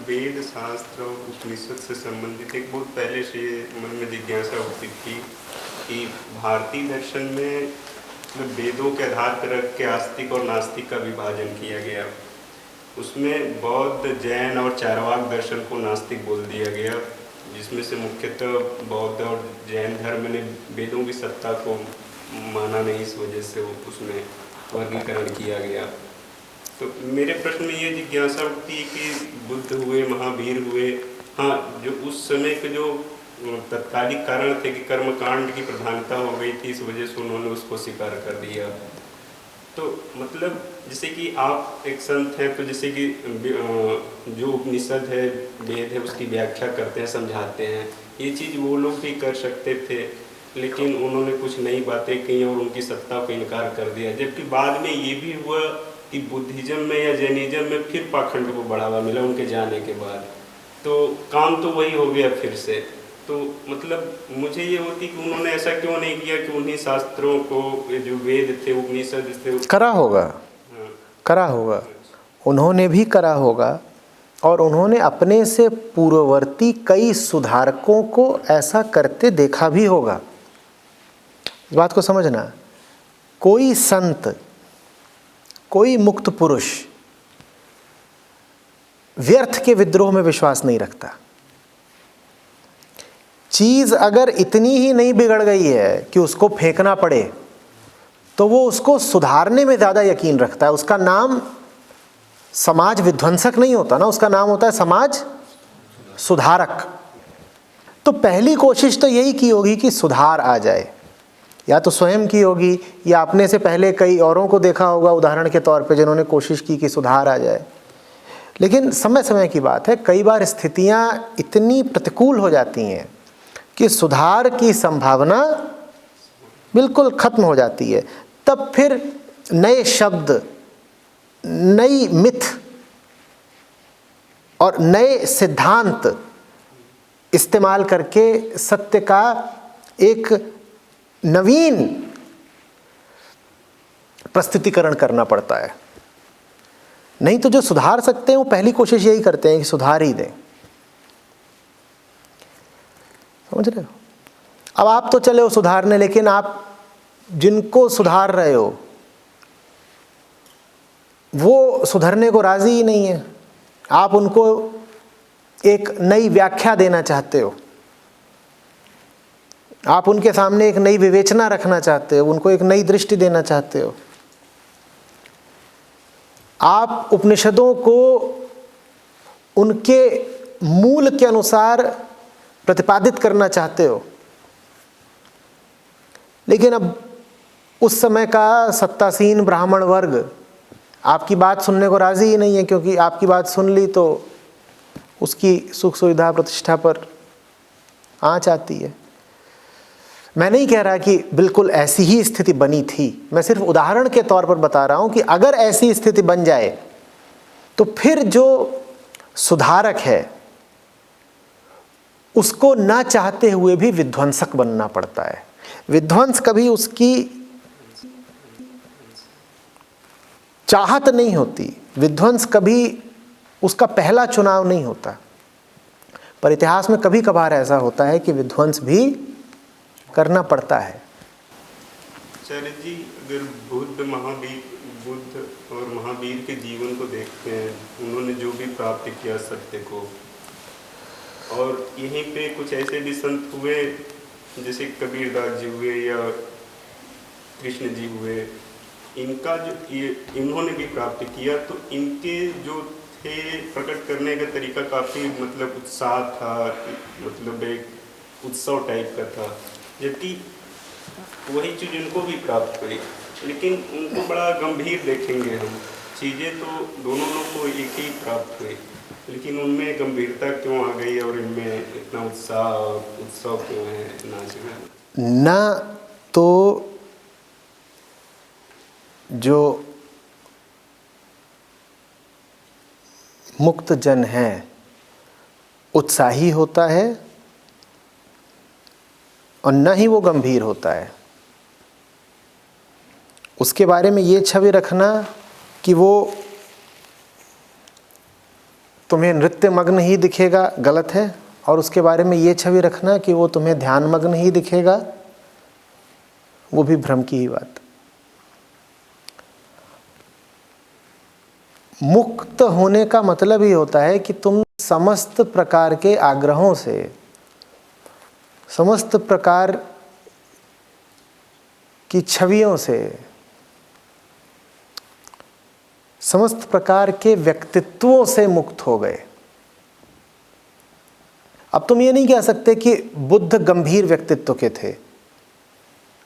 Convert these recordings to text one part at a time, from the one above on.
वेद शास्त्र और उपनिषद से संबंधित एक बहुत पहले से मन में जिज्ञासा होती थी कि भारतीय दर्शन में वेदों के आधार पर रख के आस्तिक और नास्तिक का विभाजन किया गया। उसमें बौद्ध, जैन और चारवाक दर्शन को नास्तिक बोल दिया गया, जिसमें से मुख्यतः बौद्ध और जैन धर्म ने वेदों की सत्ता को माना नहीं, इस वजह से वो उसमें वर्गीकरण किया गया। तो मेरे प्रश्न में ये जिज्ञासा उठती है कि बुद्ध हुए, महावीर हुए, हाँ, जो उस समय के जो तत्कालिक कारण थे कि कर्मकांड की प्रधानता हो गई थी, इस वजह से उन्होंने उसको स्वीकार कर दिया। तो मतलब जैसे कि आप एक संत हैं, तो जैसे कि जो उपनिषद है, वेद है, उसकी व्याख्या करते हैं, समझाते हैं, ये चीज़ वो लोग भी कर सकते थे, लेकिन उन्होंने कुछ नई बातें की और उनकी सत्ता को इनकार कर दिया। जबकि बाद में ये भी हुआ कि बुद्धिज्म में या जैनिज्म में फिर पाखंड को बढ़ावा मिला उनके जाने के बाद, तो काम तो वही हो गया फिर से। तो मतलब मुझे ये होती कि उन्होंने ऐसा क्यों नहीं किया कि उन्हीं शास्त्रों को, जो वेद थे, उपनिषद थे, करा होगा। हाँ, करा होगा, उन्होंने भी करा होगा, और उन्होंने अपने से पूर्ववर्ती कई सुधारकों को ऐसा करते देखा भी होगा। इस बात को समझना, कोई संत, कोई मुक्त पुरुष व्यर्थ के विद्रोह में विश्वास नहीं रखता। चीज अगर इतनी ही नहीं बिगड़ गई है कि उसको फेंकना पड़े, तो वो उसको सुधारने में ज़्यादा यकीन रखता है। उसका नाम समाज विध्वंसक नहीं होता ना, उसका नाम होता है समाज सुधारक। तो पहली कोशिश तो यही की होगी कि सुधार आ जाए, या तो स्वयं की होगी या अपने से पहले कई औरों को देखा होगा उदाहरण के तौर पे, जिन्होंने कोशिश की कि सुधार आ जाए। लेकिन समय समय की बात है, कई बार स्थितियाँ इतनी प्रतिकूल हो जाती हैं कि सुधार की संभावना बिल्कुल खत्म हो जाती है। तब फिर नए शब्द, नई मिथ और नए सिद्धांत इस्तेमाल करके सत्य का एक नवीन प्रस्तुतिकरण करना पड़ता है। नहीं तो जो सुधार सकते हैं वो पहली कोशिश यही करते हैं कि सुधार ही दें। समझ रहे हो? अब आप तो चले हो सुधारने, लेकिन आप जिनको सुधार रहे हो वो सुधरने को राजी ही नहीं है। आप उनको एक नई व्याख्या देना चाहते हो, आप उनके सामने एक नई विवेचना रखना चाहते हो, उनको एक नई दृष्टि देना चाहते हो। आप उपनिषदों को उनके मूल के अनुसार प्रतिपादित करना चाहते हो, लेकिन अब उस समय का सत्तासीन ब्राह्मण वर्ग आपकी बात सुनने को राजी ही नहीं है, क्योंकि आपकी बात सुन ली तो उसकी सुख सुविधा प्रतिष्ठा पर आँच आती है। मैं नहीं कह रहा कि बिल्कुल ऐसी ही स्थिति बनी थी, मैं सिर्फ उदाहरण के तौर पर बता रहा हूं कि अगर ऐसी स्थिति बन जाए तो फिर जो सुधारक है उसको ना चाहते हुए भी विध्वंसक बनना पड़ता है। विध्वंस कभी उसकी चाहत नहीं होती, विध्वंस कभी उसका पहला चुनाव नहीं होता, पर इतिहास में कभी कभार ऐसा होता है कि विध्वंस भी करना पड़ता है। आचार्य जी, अगर बुद्ध और महावीर के जीवन को देखते हैं, उन्होंने जो भी प्राप्त किया सत्य को, और यहीं पे कुछ ऐसे भी संत हुए जैसे कबीरदास जी हुए या कृष्ण जी हुए, इनका जो ये इन्होंने भी प्राप्त किया, तो इनके जो थे प्रकट करने का तरीका काफ़ी मतलब उत्साह था, मतलब एक उत्सव टाइप का था, जबकि वही चीज़ इनको भी प्राप्त हुई, लेकिन उनको बड़ा गंभीर देखेंगे हम। चीज़ें तो दोनों लोग को एक ही प्राप्त हुई, लेकिन उनमें गंभीरता क्यों आ गई और इनमें इतना उत्सव क्यों है, नाच गाना? ना तो जो मुक्त जन है उत्साही होता है और न ही वो गंभीर होता है। उसके बारे में ये छवि रखना कि वो तुम्हें नृत्य मग्न ही दिखेगा, गलत है। और उसके बारे में ये छवि रखना कि वो तुम्हें ध्यान मग्न ही दिखेगा, वो भी भ्रम की ही बात। मुक्त होने का मतलब ही होता है कि तुम समस्त प्रकार के आग्रहों से, समस्त प्रकार की छवियों से, समस्त प्रकार के व्यक्तित्वों से मुक्त हो गए। अब तुम ये नहीं कह सकते कि बुद्ध गंभीर व्यक्तित्व के थे।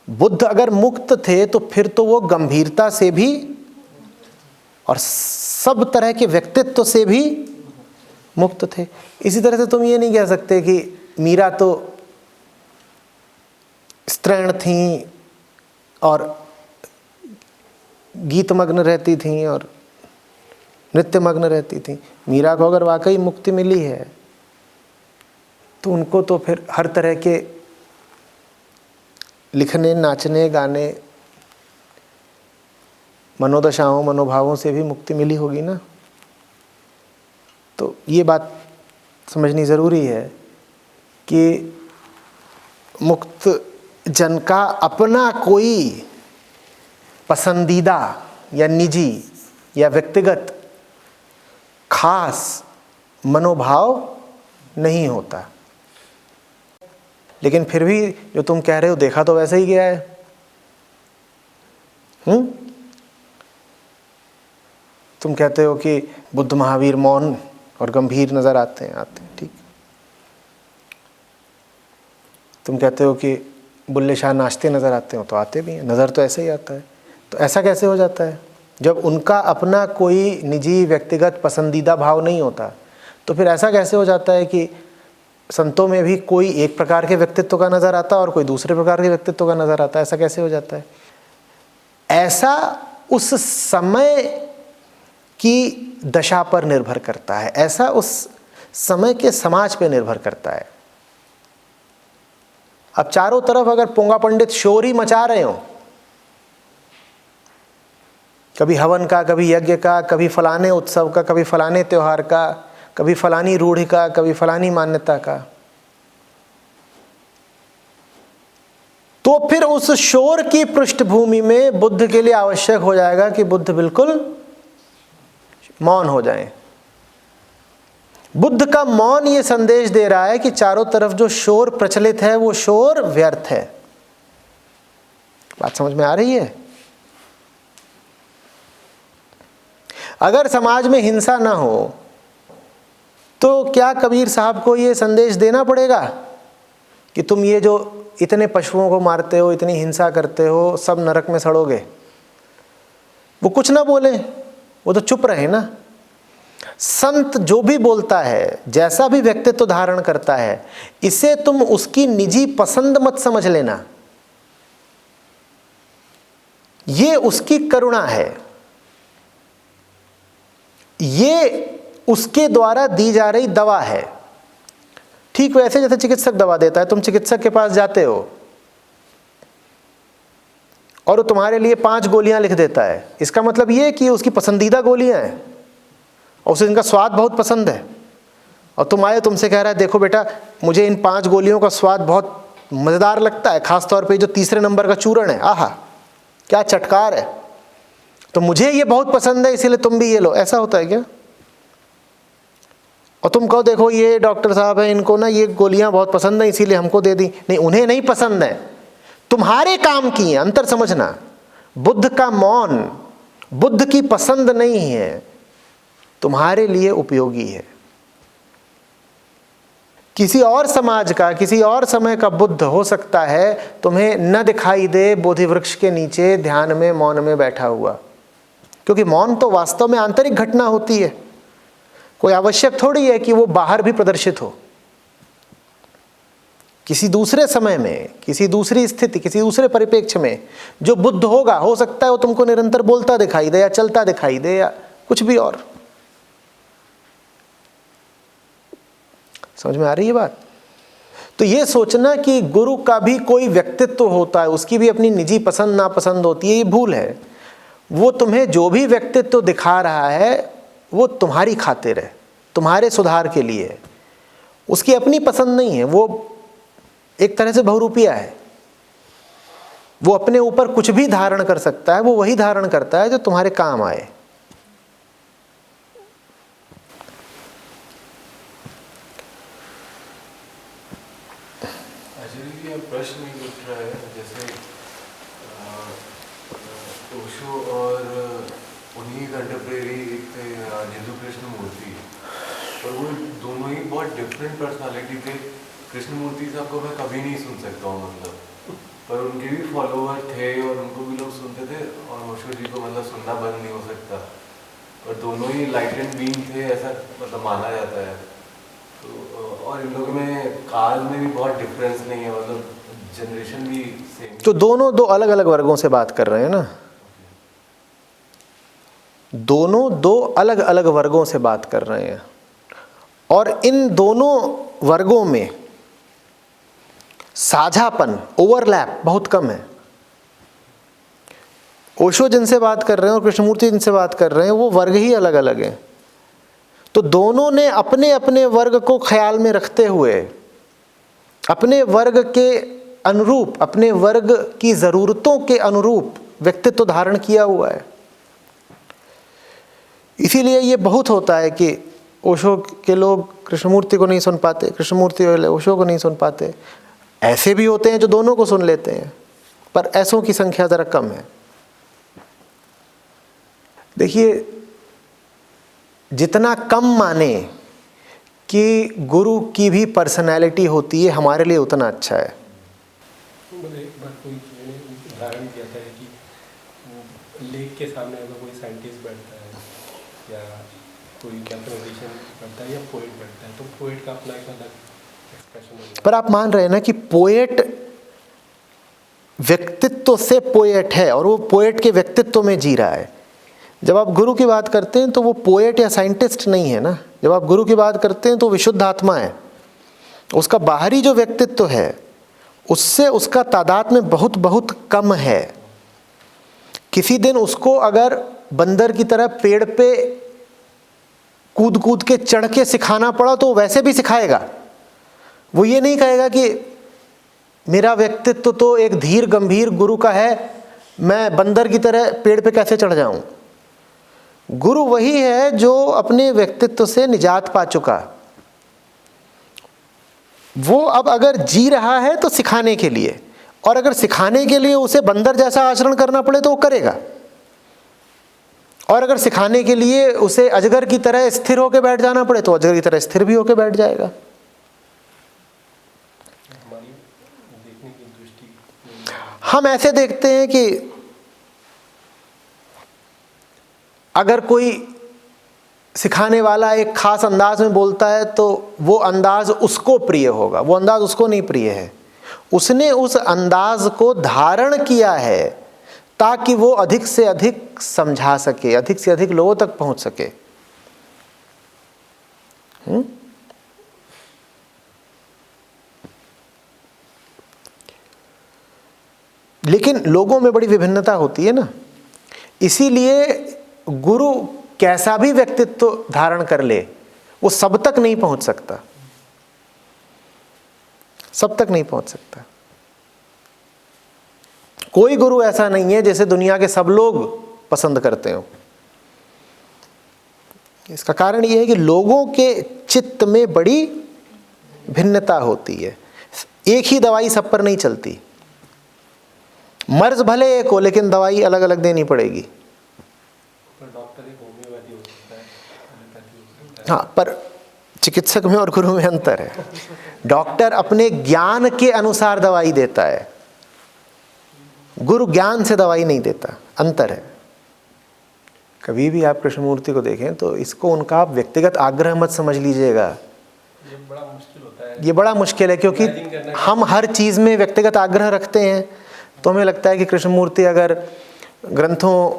बुद्ध अगर मुक्त थे तो फिर तो वो गंभीरता से भी और सब तरह के व्यक्तित्व से भी मुक्त थे। इसी तरह से तुम ये नहीं कह सकते कि मीरा तो स्त्रैण थीं और गीतमग्न रहती थीं और नृत्यमग्न रहती थीं। मीरा को अगर वाकई मुक्ति मिली है तो उनको तो फिर हर तरह के लिखने, नाचने, गाने, मनोदशाओं, मनोभावों से भी मुक्ति मिली होगी ना। तो ये बात समझनी ज़रूरी है कि मुक्त जन का अपना कोई पसंदीदा या निजी या व्यक्तिगत खास मनोभाव नहीं होता। लेकिन फिर भी जो तुम कह रहे हो देखा तो वैसे ही गया है। तुम कहते हो कि बुद्ध महावीर मौन और गंभीर नजर आते हैं, ठीक। तुम कहते हो कि बुल्ले शाह नाचते नजर आते हो, तो आते भी हैं, नज़र तो ऐसे ही आता है। तो ऐसा कैसे हो जाता है? जब उनका अपना कोई निजी व्यक्तिगत पसंदीदा भाव नहीं होता तो फिर ऐसा कैसे हो जाता है कि संतों में भी कोई एक प्रकार के व्यक्तित्व का नज़र आता है और कोई दूसरे प्रकार के व्यक्तित्व का नज़र आता है? ऐसा कैसे हो जाता है? ऐसा उस समय की दशा पर निर्भर करता है, ऐसा उस समय के समाज पर निर्भर करता है। अब चारों तरफ अगर पोंगा पंडित शोर ही मचा रहे हो, कभी हवन का, कभी यज्ञ का, कभी फलाने उत्सव का, कभी फलाने त्योहार का, कभी फलानी रूढ़ि का, कभी फलानी मान्यता का, तो फिर उस शोर की पृष्ठभूमि में बुद्ध के लिए आवश्यक हो जाएगा कि बुद्ध बिल्कुल मौन हो जाएं। बुद्ध का मौन ये संदेश दे रहा है कि चारों तरफ जो शोर प्रचलित है वो शोर व्यर्थ है। बात समझ में आ रही है? अगर समाज में हिंसा ना हो तो क्या कबीर साहब को ये संदेश देना पड़ेगा कि तुम ये जो इतने पशुओं को मारते हो, इतनी हिंसा करते हो, सब नरक में सड़ोगे? वो कुछ ना बोले, वो तो चुप रहे ना। संत जो भी बोलता है, जैसा भी व्यक्तित्व धारण करता है, इसे तुम उसकी निजी पसंद मत समझ लेना। ये उसकी करुणा है, ये उसके द्वारा दी जा रही दवा है। ठीक वैसे जैसे चिकित्सक दवा देता है, तुम चिकित्सक के पास जाते हो और वो तुम्हारे लिए 5 गोलियां लिख देता है। इसका मतलब ये कि उसकी पसंदीदा गोलियां हैं और उसे इनका स्वाद बहुत पसंद है। और तुम आए, तुमसे कह रहा है देखो बेटा मुझे इन 5 गोलियों का स्वाद बहुत मज़ेदार लगता है, खासतौर पे जो 3 नंबर का चूर्ण है, आहा क्या चटकार है, तो मुझे ये बहुत पसंद है इसीलिए तुम भी ये लो। ऐसा होता है क्या? और तुम कहो देखो ये डॉक्टर साहब हैं, इनको ना ये गोलियां बहुत पसंद है इसीलिए हमको दे दी। नहीं, उन्हें नहीं पसंद है, तुम्हारे काम की है। अंतर समझना। बुद्ध का मौन बुद्ध की पसंद नहीं है, तुम्हारे लिए उपयोगी है। किसी और समाज का, किसी और समय का बुद्ध हो सकता है तुम्हें न दिखाई दे बोधि वृक्ष के नीचे ध्यान में, मौन में बैठा हुआ, क्योंकि मौन तो वास्तव में आंतरिक घटना होती है। कोई आवश्यक थोड़ी है कि वो बाहर भी प्रदर्शित हो। किसी दूसरे समय में, किसी दूसरी स्थिति, किसी दूसरे परिप्रेक्ष्य में जो बुद्ध होगा, हो सकता है वो तुमको निरंतर बोलता दिखाई दे या चलता दिखाई दे या कुछ भी और। समझ में आ रही है बात? तो ये सोचना कि गुरु का भी कोई व्यक्तित्व होता है, उसकी भी अपनी निजी पसंद नापसंद होती है, ये भूल है। वो तुम्हें जो भी व्यक्तित्व दिखा रहा है वो तुम्हारी खातिर है, तुम्हारे सुधार के लिए है, उसकी अपनी पसंद नहीं है, वो एक तरह से बहुरूपिया है। वो अपने ऊपर कुछ भी धारण कर सकता है, वो वही धारण करता है जो तुम्हारे काम आए। ये प्रश्न नहीं उठ रहा है, जैसे ओशो और उन्हीं कंटेम्प्रेरी थे जिंदू कृष्णमूर्ति, और वो दोनों ही बहुत डिफरेंट पर्सनालिटी थे। कृष्णमूर्ति साहब को मैं कभी नहीं सुन सकता हूँ, मतलब, पर उनके भी फॉलोवर थे और उनको भी लोग सुनते थे, और ओशो जी को मतलब सुनना बंद नहीं हो सकता। पर दोनों ही लाइट एंड बीइंग थे, ऐसा मतलब माना जाता है। तो और इन लोगों में काल में भी बहुत डिफरेंस नहीं है, मतलब जनरेशन भी सेम। तो दोनों दो अलग अलग वर्गों से बात कर रहे हैं ना, दोनों दो अलग अलग वर्गों से बात कर रहे हैं, और इन दोनों वर्गों में साझापन, ओवरलैप बहुत कम है। ओशो जिनसे बात कर रहे हैं और कृष्णमूर्ति जिनसे बात कर रहे हैं, वो वर्ग ही अलग अलग हैं। तो दोनों ने अपने अपने वर्ग को ख्याल में रखते हुए, अपने वर्ग के अनुरूप, अपने वर्ग की ज़रूरतों के अनुरूप व्यक्तित्व धारण किया हुआ है। इसीलिए ये बहुत होता है कि ओशो के लोग कृष्णमूर्ति को नहीं सुन पाते, कृष्णमूर्ति वाले ओशो को नहीं सुन पाते। ऐसे भी होते हैं जो दोनों को सुन लेते हैं, पर ऐसों की संख्या ज़रा कम है। देखिए, जितना कम माने कि गुरु की भी पर्सनैलिटी होती है, हमारे लिए उतना अच्छा है। एक बार कोई उदाहरण दिया था कि लेक के सामने अगर कोई साइंटिस्ट बैठता है या कोई मैथमेटिशियन बैठता है या पोएट बैठता है, तो पोएट का अपना एक अलग एक्सप्रेशन होता है। पर आप मान रहे हैं ना कि पोएट व्यक्तित्व से पोएट है और वो पोएट के व्यक्तित्व में जी रहा है। जब आप गुरु की बात करते हैं तो वो पोएट या साइंटिस्ट नहीं है ना। जब आप गुरु की बात करते हैं तो विशुद्ध आत्मा है। उसका बाहरी जो व्यक्तित्व है उससे उसका तादाद में बहुत बहुत कम है। किसी दिन उसको अगर बंदर की तरह पेड़ पे कूद कूद के चढ़ के सिखाना पड़ा तो वैसे भी सिखाएगा। वो ये नहीं कहेगा कि मेरा व्यक्तित्व तो एक धीर गंभीर गुरु का है, मैं बंदर की तरह पेड़ पे कैसे चढ़ जाऊं। गुरु वही है जो अपने व्यक्तित्व से निजात पा चुका। वो अब अगर जी रहा है तो सिखाने के लिए, और अगर सिखाने के लिए उसे बंदर जैसा आचरण करना पड़े तो वो करेगा, और अगर सिखाने के लिए उसे अजगर की तरह स्थिर होकर बैठ जाना पड़े तो अजगर की तरह स्थिर भी होकर बैठ जाएगा। हम ऐसे देखते हैं कि अगर कोई सिखाने वाला एक खास अंदाज में बोलता है तो वो अंदाज उसको प्रिय होगा, वो अंदाज उसको नहीं प्रिय है। उसने उस अंदाज को धारण किया है ताकि वो अधिक से अधिक समझा सके, अधिक से अधिक लोगों तक पहुंच सके। लेकिन लोगों में बड़ी विभिन्नता होती है ना, इसीलिए गुरु कैसा भी व्यक्तित्व धारण कर ले वो सब तक नहीं पहुंच सकता, सब तक नहीं पहुंच सकता। कोई गुरु ऐसा नहीं है जैसे दुनिया के सब लोग पसंद करते हो। इसका कारण यह है कि लोगों के चित्त में बड़ी भिन्नता होती है। एक ही दवाई सब पर नहीं चलती। मर्ज भले एक हो लेकिन दवाई अलग अलग देनी पड़ेगी। हाँ, पर चिकित्सक में और गुरु में अंतर है। डॉक्टर अपने ज्ञान के अनुसार दवाई देता है, गुरु ज्ञान से दवाई नहीं देता, अंतर है। कभी भी आप कृष्णमूर्ति को देखें तो इसको उनका आप व्यक्तिगत आग्रह मत समझ लीजिएगा। ये बड़ा मुश्किल होता है, ये बड़ा मुश्किल है क्योंकि हम हर चीज़ में व्यक्तिगत आग्रह रखते हैं। तो हमें लगता है कि कृष्णमूर्ति अगर ग्रंथों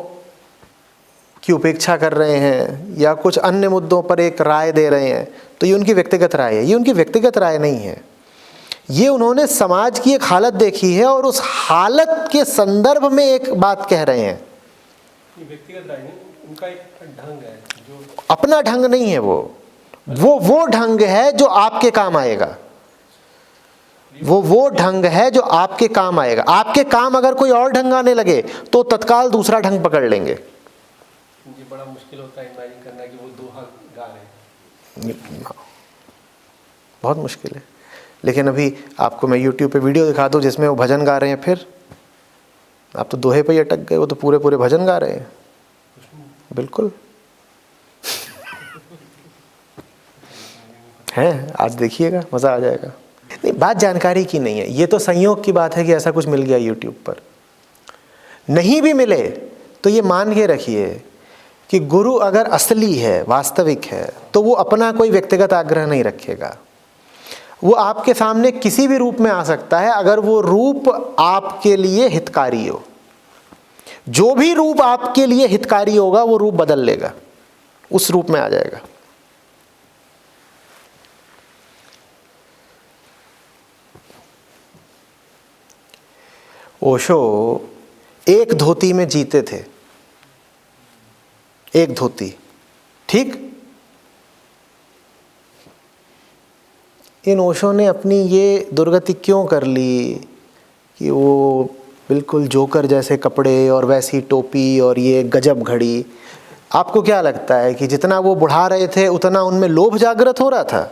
की उपेक्षा कर रहे हैं या कुछ अन्य मुद्दों पर एक राय दे रहे हैं तो ये उनकी व्यक्तिगत राय है। ये उनकी व्यक्तिगत राय नहीं है, ये उन्होंने समाज की एक हालत देखी है और उस हालत के संदर्भ में एक बात कह रहे हैं। व्यक्तिगत राय नहीं, उनका एक ढंग है जो अपना ढंग नहीं है। वो वो ढंग है जो आपके काम आएगा। वो ढंग है जो आपके काम आएगा। आपके काम अगर कोई और ढंग आने लगे तो तत्काल दूसरा ढंग पकड़ लेंगे। ये बड़ा मुश्किल होता है इमेजिन करना कि वो दोहा गा रहे हैं। बहुत मुश्किल है। लेकिन अभी आपको मैं YouTube पे वीडियो दिखा दूं जिसमें वो भजन गा रहे हैं, फिर आप तो दोहे पे ही अटक गए। वो तो पूरे पूरे भजन गा रहे हैं। बिल्कुल है, आज देखिएगा, मज़ा आ जाएगा। नहीं, बात जानकारी की नहीं है, ये तो संयोग की बात है कि ऐसा कुछ मिल गया YouTube पर। नहीं भी मिले तो ये मान के रखिए कि गुरु अगर असली है, वास्तविक है, तो वो अपना कोई व्यक्तिगत आग्रह नहीं रखेगा। वो आपके सामने किसी भी रूप में आ सकता है, अगर वो रूप आपके लिए हितकारी हो। जो भी रूप आपके लिए हितकारी होगा वो रूप बदल लेगा, उस रूप में आ जाएगा। ओशो एक धोती में जीते थे, एक धोती, ठीक। इन ओशो ने अपनी ये दुर्गति क्यों कर ली कि वो बिल्कुल जोकर जैसे कपड़े और वैसी टोपी और ये गजब घड़ी। आपको क्या लगता है कि जितना वो बढ़ा रहे थे उतना उनमें लोभ जागृत हो रहा था?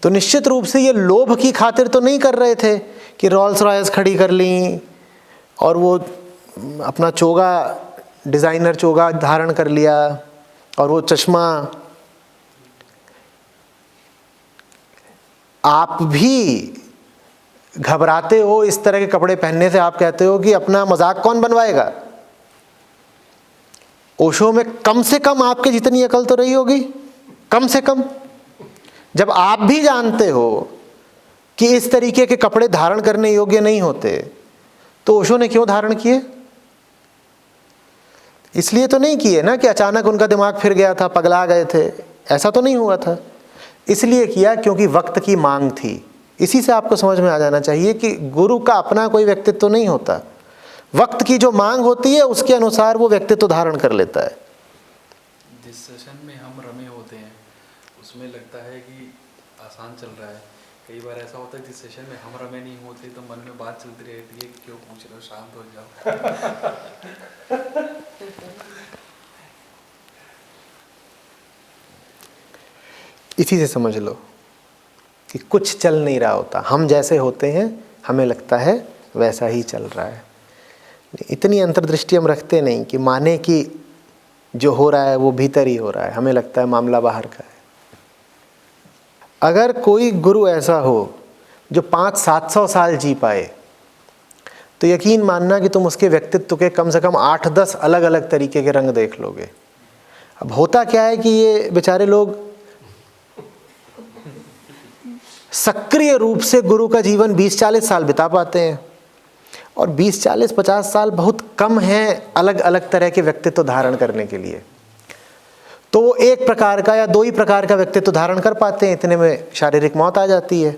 तो निश्चित रूप से ये लोभ की खातिर तो नहीं कर रहे थे कि रॉल्स रॉयस खड़ी कर ली और वो अपना चोगा, डिज़ाइनर चोगा धारण कर लिया और वो चश्मा। आप भी घबराते हो इस तरह के कपड़े पहनने से, आप कहते हो कि अपना मजाक कौन बनवाएगा। ओशो में कम से कम आपके जितनी अकल तो रही होगी, कम से कम। जब आप भी जानते हो कि इस तरीके के कपड़े धारण करने योग्य नहीं होते, तो ओशो ने क्यों धारण किए? इसलिए तो नहीं किए ना कि अचानक उनका दिमाग फिर गया था, पगला गए थे, ऐसा तो नहीं हुआ था। इसलिए किया क्योंकि वक्त की मांग थी। इसी से आपको समझ में आ जाना चाहिए कि गुरु का अपना कोई व्यक्तित्व तो नहीं होता, वक्त की जो मांग होती है उसके अनुसार वो व्यक्तित्व धारण कर लेता है। जिस सेशन में हम रमे होते हैं उसमें लगता है कि आसान चल रहा है। कई बार ऐसा होता है जिस सेशन में हम रमे नहीं होते तो मन में बात चलती रहती है, क्यों पूछ रहे हो, शांत हो जाओ। इसी से समझ लो कि कुछ चल नहीं रहा होता। हम जैसे होते हैं हमें लगता है वैसा ही चल रहा है। इतनी अंतर्दृष्टि हम रखते नहीं कि माने कि जो हो रहा है वो भीतर ही हो रहा है, हमें लगता है मामला बाहर का है। अगर कोई गुरु ऐसा हो जो 500-700 साल जी पाए, तो यकीन मानना कि तुम उसके व्यक्तित्व के कम से कम 8-10 अलग अलग तरीके के रंग देख लोगे। अब होता क्या है कि ये बेचारे लोग सक्रिय रूप से गुरु का जीवन 20-40 साल बिता पाते हैं, और 20-40-50 साल बहुत कम हैं अलग अलग तरह के व्यक्तित्व धारण करने के लिए। तो वो एक प्रकार का या दो ही प्रकार का व्यक्तित्व धारण कर पाते हैं, इतने में शारीरिक मौत आ जाती है।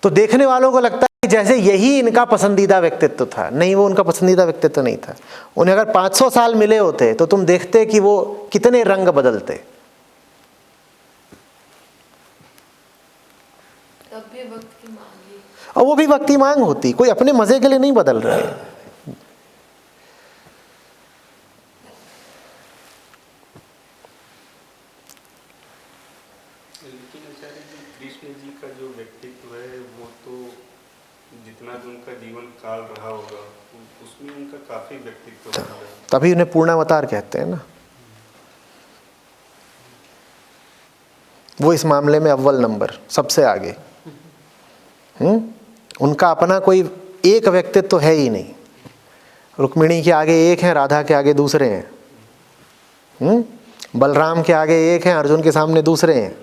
तो देखने वालों को लगता है कि जैसे यही इनका पसंदीदा व्यक्तित्व था। नहीं, वो उनका पसंदीदा व्यक्तित्व नहीं था। उन्हें अगर 500 साल मिले होते तो तुम देखते कि वो कितने रंग बदलते। तब भी वक्त की मांग है। और वो भी वक्त की मांग होती, कोई अपने मजे के लिए नहीं बदल रहा है। लेकिन आचार्य जी, कृष्ण जी का जो व्यक्तित्व है वो तो जितना भी उनका जीवन काल रहा होगा उसमें उनका काफी व्यक्तित्व था। तभी उन्हें पूर्णावतार कहते हैं ना। वो इस मामले में अव्वल नंबर, सबसे आगे। उनका अपना कोई एक व्यक्तित्व तो है ही नहीं। रुक्मिणी के आगे एक हैं, राधा के आगे दूसरे हैं। बलराम के आगे एक हैं, अर्जुन के सामने दूसरे हैं।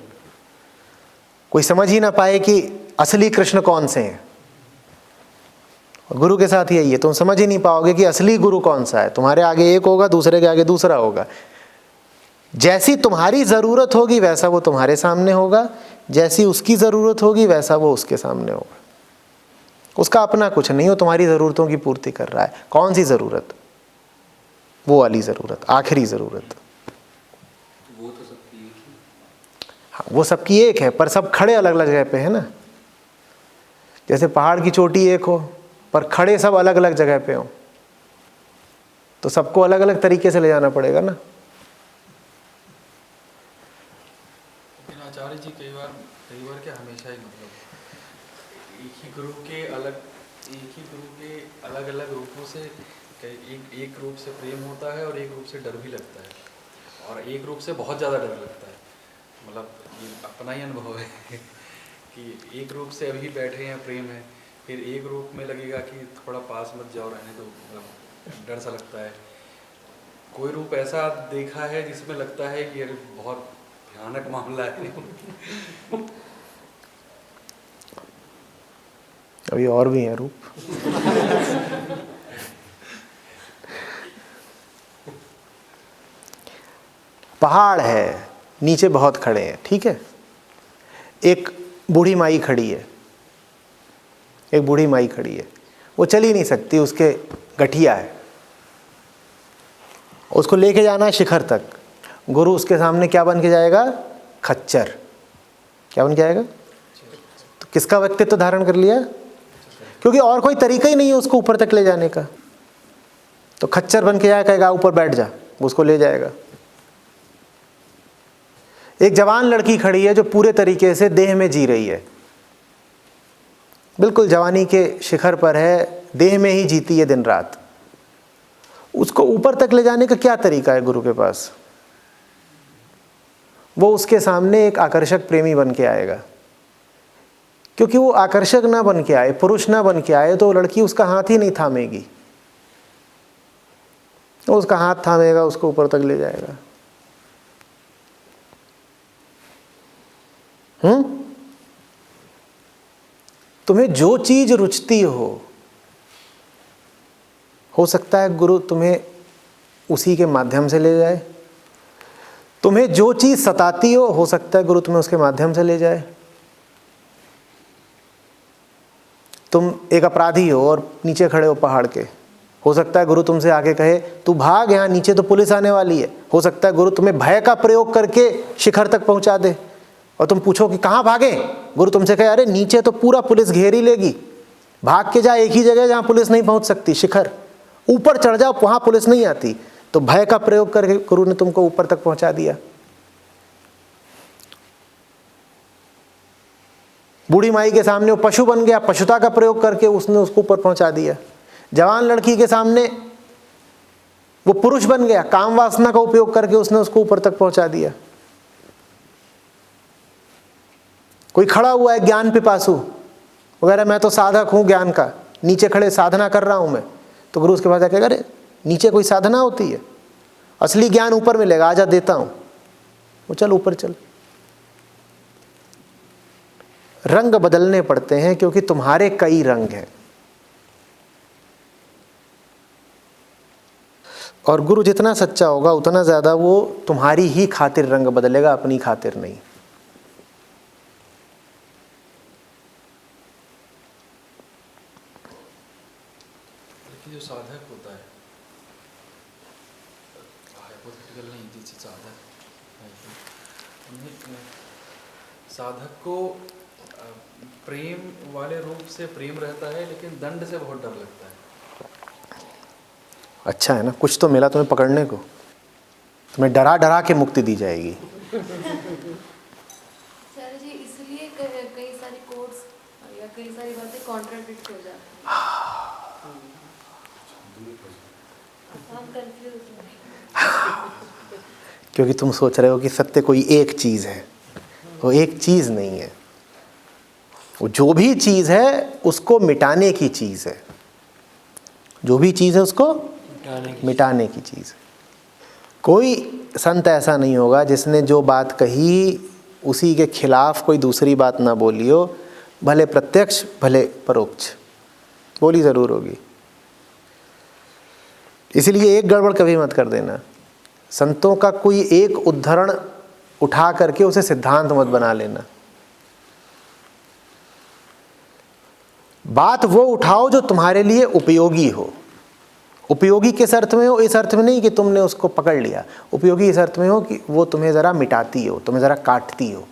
कोई समझ ही ना पाए कि असली कृष्ण कौन से हैं। गुरु के साथ यही है, तुम समझ ही नहीं पाओगे कि असली गुरु कौन सा है। तुम्हारे आगे एक होगा, दूसरे के आगे दूसरा होगा। जैसी तुम्हारी ज़रूरत होगी वैसा वो तुम्हारे सामने होगा, जैसी उसकी ज़रूरत होगी वैसा वो उसके सामने होगा। उसका अपना कुछ नहीं, हो तुम्हारी ज़रूरतों की पूर्ति कर रहा है। कौन सी ज़रूरत? वो वाली ज़रूरत, आखिरी ज़रूरत। वो तो सबकी एक ही। वो सबकी एक है पर सब खड़े अलग अलग जगह पे है ना। जैसे पहाड़ की चोटी एक हो पर खड़े सब अलग अलग जगह पे हो, तो सबको अलग अलग तरीके से ले जाना पड़ेगा ना। लेकिन आचार्य जी कई बार क्या हमेशा ही मतलब एक ही गुरु के अलग अलग रूपों से एक रूप से प्रेम होता है और एक रूप से डर भी लगता है, और एक रूप से बहुत ज़्यादा डर लगता है। मतलब ये अपना ही अनुभव है कि एक रूप से अभी बैठे हैं प्रेम है, फिर एक रूप में लगेगा कि थोड़ा पास मत जाओ रहने दो, मतलब डर सा लगता है। कोई रूप ऐसा देखा है जिसमें लगता है कि अरे बहुत भयानक मामला है। अभी और भी हैं रूप। पहाड़ है, नीचे बहुत खड़े हैं, ठीक है। एक बूढ़ी माई खड़ी है, एक बूढ़ी माई खड़ी है, वो चल ही नहीं सकती, उसके गठिया है, उसको लेके जाना है शिखर तक। गुरु उसके सामने क्या बन के जाएगा? खच्चर। क्या बन के आएगा? तो किसका व्यक्तित्व धारण कर लिया? क्योंकि और कोई तरीका ही नहीं है उसको ऊपर तक ले जाने का। तो खच्चर बन के जाएगा, कहेगा ऊपर बैठ जा, उसको ले जाएगा। एक जवान लड़की खड़ी है जो पूरे तरीके से देह में जी रही है, बिल्कुल जवानी के शिखर पर है, देह में ही जीती है दिन रात। उसको ऊपर तक ले जाने का क्या तरीका है गुरु के पास? वो उसके सामने एक आकर्षक प्रेमी बन के आएगा। क्योंकि वो आकर्षक ना बन के आए, पुरुष ना बन के आए, तो वो लड़की उसका हाथ ही नहीं थामेगी। वो उसका हाथ थामेगा, उसको ऊपर तक ले जाएगा। तुम्हें जो चीज रुचती हो सकता है गुरु तुम्हें उसी के माध्यम से ले जाए। तुम्हें जो चीज सताती हो सकता है गुरु तुम्हें उसके माध्यम से ले जाए। तुम एक अपराधी हो और नीचे खड़े हो पहाड़ के, हो सकता है गुरु तुमसे आके कहे तू भाग, यहाँ नीचे तो पुलिस आने वाली है। हो सकता है गुरु तुम्हें भय का प्रयोग करके शिखर तक पहुंचा दे और तुम पूछो कि कहाँ भागे। गुरु तुमसे कहे अरे नीचे तो पूरा पुलिस घेर ही लेगी, भाग के जा एक ही जगह जहाँ पुलिस नहीं पहुंच सकती, शिखर। ऊपर चढ़ जाओ, वहाँ पुलिस नहीं आती। तो भय का प्रयोग करके गुरु ने तुमको ऊपर तक पहुंचा दिया। बूढ़ी माई के सामने वो पशु बन गया, पशुता का प्रयोग करके उसने उसको ऊपर पहुंचा दिया। जवान लड़की के सामने वो पुरुष बन गया, काम वासना का उपयोग करके उसने उसको ऊपर तक पहुंचा दिया। कोई खड़ा हुआ है ज्ञान पिपासु वगैरह, मैं तो साधक हूं ज्ञान का, नीचे खड़े साधना कर रहा हूं मैं, तो गुरु उसके पास जाके अरे नीचे कोई साधना होती है, असली ज्ञान ऊपर मिलेगा, आजा देता हूं। वो चल ऊपर चल। रंग बदलने पड़ते हैं क्योंकि तुम्हारे कई रंग हैं। और गुरु जितना सच्चा होगा उतना ज़्यादा वो तुम्हारी ही खातिर रंग बदलेगा, अपनी खातिर नहीं। जो साधक होता है, हाइपोथेटिकल नहीं, जैसे साधक को प्रेम वाले रूप से प्रेम रहता है, लेकिन दंड से बहुत डर लगता है। अच्छा है ना, कुछ तो मिला तुम्हें पकड़ने को। तुम्हें डरा डरा के मुक्ति दी जाएगी। सर जी इसलिए कई सारी कोर्स या कई सारी बातें कॉन्ट्राडिक्ट हो जाती हैं। हम कंफ्यूज हैं क्योंकि तुम सोच रहे हो कि सत्य कोई एक चीज़ है, वो एक चीज़ नहीं है। वो जो भी चीज़ है उसको मिटाने की चीज़ है, जो भी चीज़ है उसको मिटाने की चीज़ है। कोई संत ऐसा नहीं होगा जिसने जो बात कही उसी के खिलाफ कोई दूसरी बात ना बोली हो, भले प्रत्यक्ष भले परोक्ष, बोली ज़रूर होगी। इसलिए एक गड़बड़ कभी मत कर देना। संतों का कोई एक उद्धरण उठा करके उसे सिद्धांत मत बना लेना। बात वो उठाओ जो तुम्हारे लिए उपयोगी हो। उपयोगी किस अर्थ में हो? इस अर्थ में नहीं कि तुमने उसको पकड़ लिया। उपयोगी इस अर्थ में हो कि वो तुम्हें ज़रा मिटाती हो, तुम्हें ज़रा काटती हो,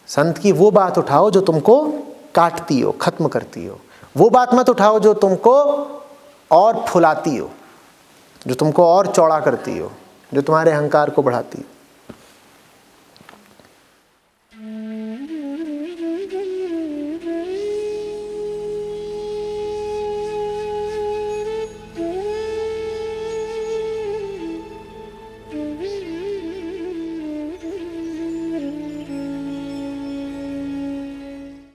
संत की वो बात उठाओ जो तुमको काटती हो, खत्म करती हो। वो बात मत उठाओ जो तुमको और फुलाती हो, जो तुमको और चौड़ा करती हो, जो तुम्हारे अहंकार को बढ़ाती हो।